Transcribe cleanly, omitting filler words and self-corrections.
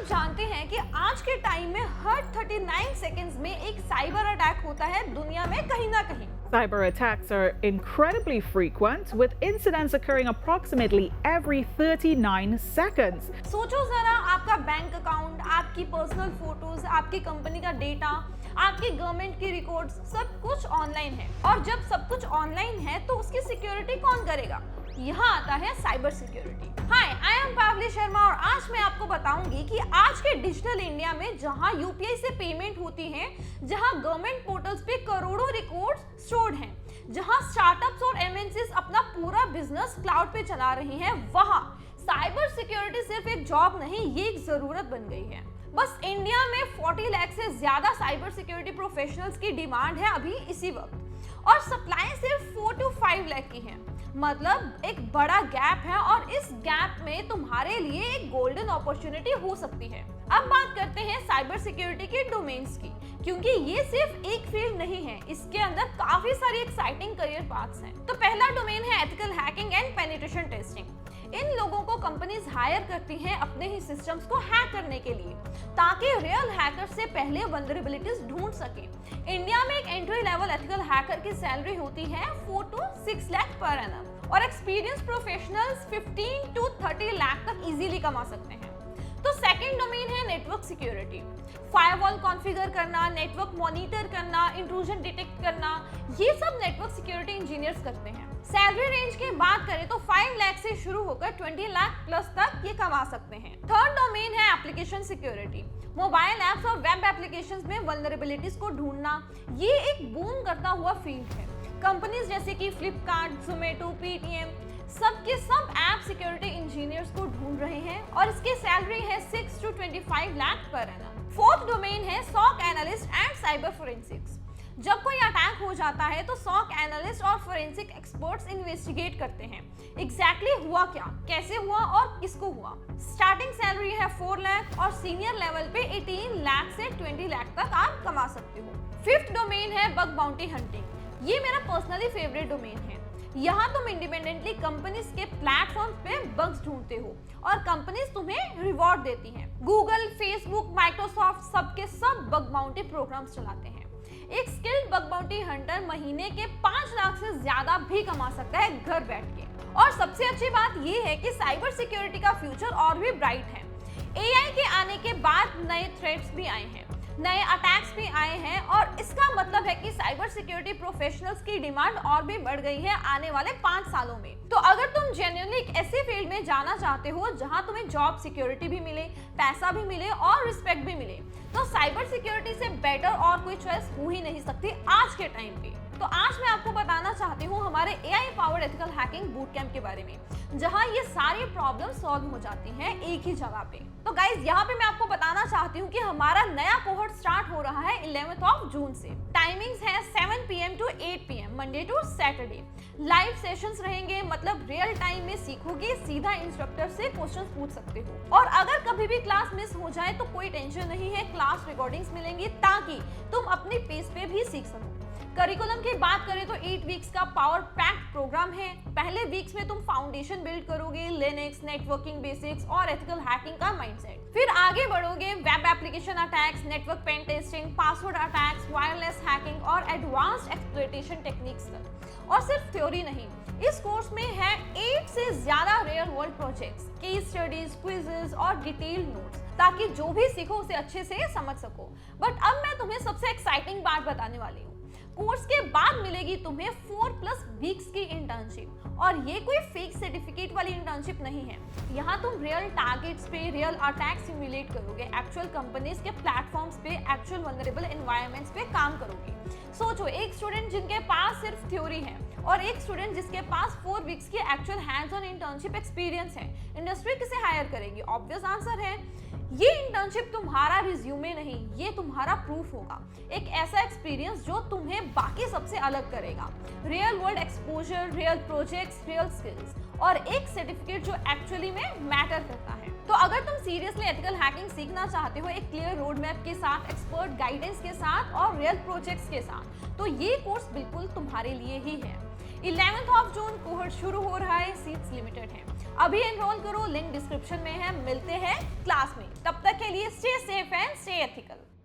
जानते हैं कि आज के टाइम में हर 39 सेकंड्स में एक साइबर अटैक होता है दुनिया में कहीं ना कहीं। Cyber attacks are incredibly frequent, with incidents occurring approximately every 39 seconds. सोचो जरा, आपका बैंक अकाउंट, आपकी पर्सनल फोटोज, आपकी कंपनी का डेटा, आपकी गवर्नमेंट की रिकॉर्ड्स, सब कुछ ऑनलाइन है। और जब सब कुछ ऑनलाइन है तो उसकी सिक्योरिटी कौन करेगा? यहाँ आता है cyber security. Hi, I am पावली शर्मा और आज मैं आपको बताऊंगी कि आज के डिजिटल इंडिया में जहाँ यूपीआई से पेमेंट होती है, जहाँ गवर्नमेंट पोर्टल्स पे करोड़ों रिकॉर्ड्स स्टोर्ड हैं, जहाँ स्टार्टअप्स और एमएनसीज अपना पूरा बिजनेस क्लाउड पे चला रही हैं, वहाँ साइबर सिक्योरिटी सिर्फ एक जॉब नहीं, ये एक जरूरत बन गई है। बस इंडिया में 40 लाख से ज्यादा साइबर सिक्योरिटी प्रोफेशनल्स की डिमांड है अभी इसी वक्त, और सप्लाई सिर्फ 4 to 5 लाख की है। मतलब एक बड़ा गैप है और इस गैप में तुम्हारे लिए एक गोल्डन अपॉर्चुनिटी हो सकती है। अब बात करते हैं साइबर सिक्योरिटी के डोमेन्स की, क्योंकि ये सिर्फ एक फील्ड नहीं है, इसके अंदर काफी सारी एक्साइटिंग करियर पाथ्स हैं। तो पहला डोमेन है ethical hacking and penetration testing. इन लोगों को कंपनीज हायर करती हैं अपने ही सिस्टम्स को हैक करने के लिए, ताकि रियल हैकर से पहले वल्नरेबिलिटीज ढूंढ सके। इंडिया में एक एंट्री लेवल एथिकल हैकर की सैलरी होती है 4 to 6 लाख पर एनम, और एक्सपीरियंस प्रोफेशनल्स 15 to 30 लाख तक इजीली कमा सकते हैं। तो सेकंड डोमेन है नेटवर्क सिक्योरिटी। फायरवॉल कॉन्फ़िगर करना, नेटवर्क मॉनिटर करना, इंट्रूजन डिटेक्ट करना, ये सब नेटवर्क सिक्योरिटी इंजीनियर्स करते हैं। सैलरी रेंज की बात करें तो 5 लाख से शुरू होकर 20 लाख प्लस तक ये कमा सकते हैं। थर्ड डोमेन है एप्लीकेशन सिक्योरिटी। मोबाइल ऐप्स और वेब एप्लीकेशंस में वल्नरेबिलिटीज को ढूंढना, ये एक बूम करता हुआ फील्ड है। कंपनीज जैसे कि फ्लिपकार्ट, जोमेटो, पेटीएम, सबके सब ऐप सिक्योरिटी इंजीनियर्स को ढूंढ रहे हैं, और इसकी सैलरी है 6 to 25 lakh per annum. Fourth domain है SOC analyst and cyber forensics. जब कोई अटैक हो जाता है तो सॉक एनालिस्ट और फोरेंसिक एक्सपर्ट्स इन्वेस्टिगेट करते हैं एग्जैक्टली हुआ क्या, कैसे हुआ और किसको हुआ। स्टार्टिंग सैलरी है 4 लाख और सीनियर लेवल पे 18 लाख से 20 लाख तक आप कमा सकते हो। फिफ्थ डोमेन है बग बाउंटी हंटिंग। ये मेरा पर्सनली फेवरेट डोमेन है। यहाँ तुम इंडिपेंडेंटली कंपनीज के प्लेटफॉर्म पे बग्स ढूंढते हो और कंपनीज तुम्हें रिवॉर्ड देती हैं। गूगल, फेसबुक, माइक्रोसॉफ्ट सबके सब बग बाउंटी प्रोग्राम्स चलाते हैं। एक स्किल्ड बग बाउंटी हंटर महीने के 5 लाख से ज्यादा भी कमा सकता है घर बैठ के। और सबसे अच्छी बात ये है कि साइबर सिक्योरिटी का फ्यूचर और भी ब्राइट है। एआई के आने के बाद नए थ्रेट्स भी आए हैं, नए अटैक्स भी आए हैं, और इसका मतलब है कि साइबर सिक्योरिटी प्रोफेशनल्स की डिमांड और भी बढ़ गई है आने वाले 5 सालों में। तो अगर तुम जेन्युइनली एक ऐसे फील्ड में जाना चाहते हो जहां तुम्हें जॉब सिक्योरिटी भी मिले, पैसा भी मिले और रिस्पेक्ट भी मिले, तो साइबर सिक्योरिटी से बेटर और कोई चॉइस हो ही नहीं सकती आज के टाइम पे। तो आज मैं आपको बताना चाहती हूँ हमारे AI powered ethical hacking boot camp के बारे में, जहां ये सारी प्रॉब्लम सॉल्व हो जाती हैं एक ही जगह पे। तो गाइज, यहाँ पे मैं आपको बताना चाहती हूँ कि हमारा नया कोहॉर्ट स्टार्ट हो रहा है 11 जून से। टाइमिंग्स है 7 PM to 8 PM Monday to Saturday. Live sessions रहेंगे, मतलब रियल टाइम में सीखोगे, सीधा इंस्ट्रक्टर से क्वेश्चंस पूछ सकते हो। और अगर कभी भी क्लास मिस हो जाए तो कोई टेंशन नहीं है, क्लास रिकॉर्डिंग्स मिलेंगी ताकि तुम अपने पेस पे भी सीख सको। करिकुलम की बात करें तो 8 वीक्स का पावर पैक्ड प्रोग्राम है। पहले वीक्स में तुम फाउंडेशन बिल्ड करोगे, लिनक्स, नेटवर्किंग बेसिक्स और एथिकल हैकिंग का माइंडसेट। फिर आगे बढ़ोगे web application attacks, network pen testing, password attacks, wireless hacking और एडवांस्ड एक्सप्लॉयटेशन टेक्निक्स तक। और सिर्फ थ्योरी नहीं, इस कोर्स में है 8 से ज्यादा real world projects, case studies, quizzes और डिटेल्ड नोट्स, ताकि जो भी सीखो उसे अच्छे से समझ सको। बट अब मैं तुम्हें सबसे एक्साइटिंग बात बताने वाली हूँ। कोर्स के बाद मिलेगी तुम्हें 4+ वीक्स की इंटर्नशिप, और ये कोई फेक सर्टिफिकेट वाली इंटर्नशिप नहीं है। यहाँ तुम रियल टारगेट्स पे रियल अटैक सिमुलेट करोगे, एक्चुअल कंपनीज के प्लेटफॉर्म्स पे, एक्चुअल वल्नरेबल एनवायरनमेंट्स पे काम करोगे। सोचो, एक स्टूडेंट जिनके पास सिर्फ थ्योरी है और एक स्टूडेंट जिसके पास 4 वीक्स की actual hands on internship experience है, इंडस्ट्री किसे हायर करेगी? ऑब्वियस आंसर है ये इंटर्नशिप तुम्हारा रिज्यूमे नहीं, ये तुम्हारा प्रूफ होगा। एक ऐसा एक्सपीरियंस जो तुम्हें बाकी सबसे अलग करेगा। Real world exposure, real projects, real skills, और एक सर्टिफिकेट जो एक्चुअली में मैटर करता है। तो अगर तुम सीरियसली एथिकल हैकिंग सीखना चाहते हो, एक क्लियर रोड मैप के साथ, एक्सपर्ट गाइडेंस के साथ और रियल प्रोजेक्ट्स के साथ, तो ये कोर्स बिल्कुल तुम्हारे लिए ही है। 11 जून कोहॉर्ट शुरू हो रहा है, सीट्स लिमिटेड है। अभी एनरोल करो, लिंक डिस्क्रिप्शन में है। मिलते हैं क्लास में, तब तक के लिए स्टे एथिकल।